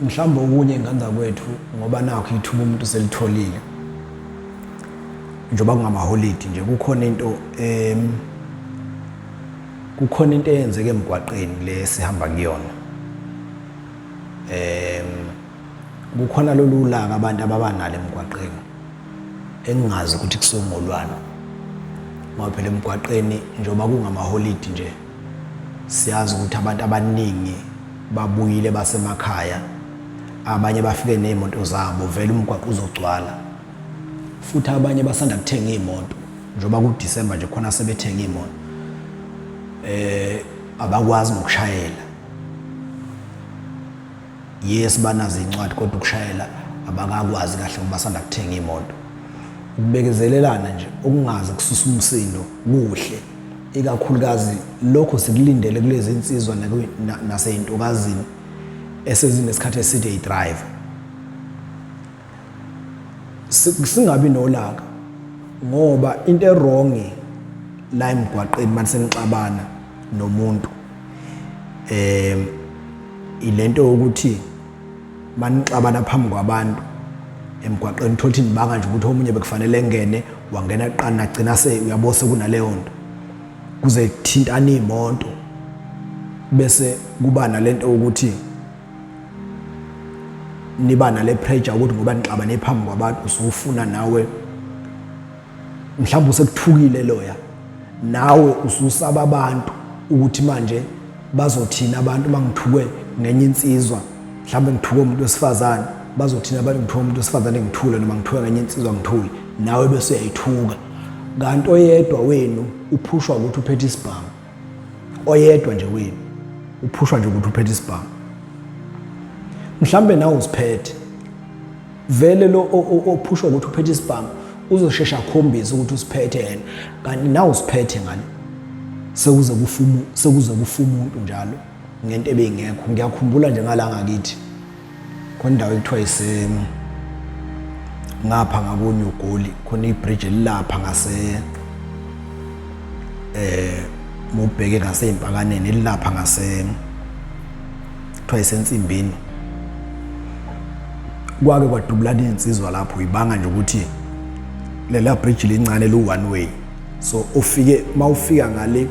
mhlawumbe okunye nganda kwethu ngoba nakho ithuba umuntu selitholile njengoba kungamaholidi nje kukhona into eyenzeke emgwaqeni le sihamba kuyona. Kukhona lolu laka abantu ababanalo emgwaqeni engingazi ukuthi kusongolwana ngoba phela emgwaqeni njengoba kungamaholidi nje siyazi ukuthi abantu abaningi babuyile basemakhaya, abanye bafike nezimoto zabo vele umgwaqo uzogcwala, futhi abanye basanda kuthenga imoto njengoba ku December nje khona sebethenga imoto abakwazi nokushayela. Yes banazo incwadi kodwa ukushayela abakakwazi kahle ngoba basanda kuthenga imoto. Ukubekezelelana nje okungazi kususa umsindo kuhle, ikakhulukazi lokho sikulindele kulezi insizwa naseyintokazini esezinesikhathi eside idrive. Singabi nolaka ngoba into errong la emgwaqeni mase nixabana nomuntu ilento ukuthi manixabana phambi kwabantu emgwaqeni thothi nibanga nje ukuthi omunye bekufanele engene wangena qana agcina uyabose kunaleyo nto kuze kuthintana imoto bese kuba nalento ukuthi niba nale pressure ukuthi ngoba nixabane phambi kwabantu usufuna nawe mhlawumbe usekuthukile loya nawe ususaba abantu ukuthi manje bazothina abantu mangithuke ngenye insizwa, mhlawumbe ngithuke umuntu wesifazane bazothina abantu ngithuke umuntu wesifazane ngithule noma ngithuke ngenye insizwa ngithule nawe bese uyayithuka. Kanti oyedwa wenu uphushwa ukuthi uphethe isibhamu, oyedwa nje wenu uphushwa nje ukuthi uphethe isibhamu. Mhlawumbe nawe usiphethe vele lo ophushwa ukuthi uphethe isibhamu uzoshesha akhombise ukuthi usiphethe yena, kanti nawe usiphethe ngani sekuze kufa umuntu njalo ngento ebengekho. Ngiyakhumbula nje ngala ngakithi khona indawo ekuthiwa ngapha ngakunye uGoli khona ibridge elapha ngase mubheke ngaseyimpakaneni elapha ngase kuthiwa isensimbini. Kwake kwadubulana insizwa lapho ibanga nje ukuthi lela bridge lincane lu one way, so mawufika ngale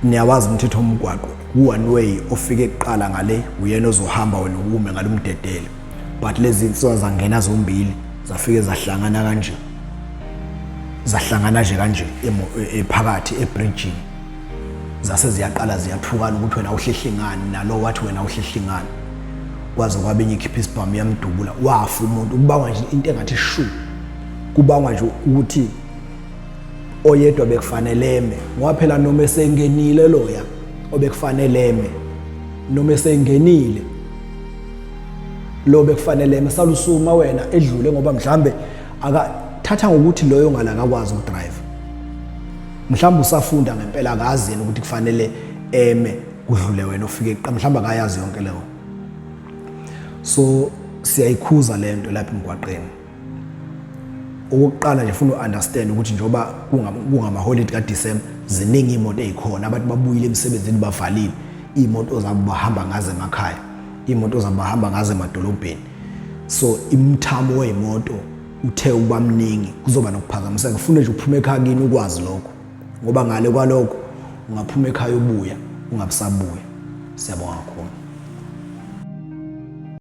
niyawazi umthetho womgwaqo u one way ofike kuqala ngale uyena ozohamba wena ukume ngalo umdedele, but lezi insizwa zangena zombili zafike zahlangana kanje ephakathi ebridge zase ziyaqala ziyathukana ukuthi wena uhlehle ngani nalo wathi wena uhlehle ngani, kwaze kwabenye ikhipha isibhamu yamdubula wafa umuntu. Kubangwa nje into engathi shu, kubangwa nje ukuthi oyedwa bekufanele eme ngoba phela noma esengenile loya obekufanele eme, noma esengenile lo bekufanele eme salusuma wena edlule ngoba mhlambe akathatha ngokuthi loyo ngala akakwazi ukudrive, mhlambe usafunda ngempela akazi yena ukuthi kufanele eme kudlule wena ufike mhlambe akayazi yonke leyo. So siyayikhuza lento lapha emgwaqeni. Okokuqala nje ufuna uunderstand ukuthi njoba kungamaholidi kaDisemba ziningi imoto ezikhona, abantu babuyile emsebenzini bavalile, imoto zabo bahamba ngaze emakhaya, imoto zabo bahamba ngaze emadolobheni. So imthamo wezimoto uthe uba mningi kuzoba nokuphazamiseka. Kufanele nje uphume ekhaya kini ukwazi lokho ngoba ngale kwalokho ungaphuma ekhaya ubuya ungabisabuya. Siyabonga kakhulu.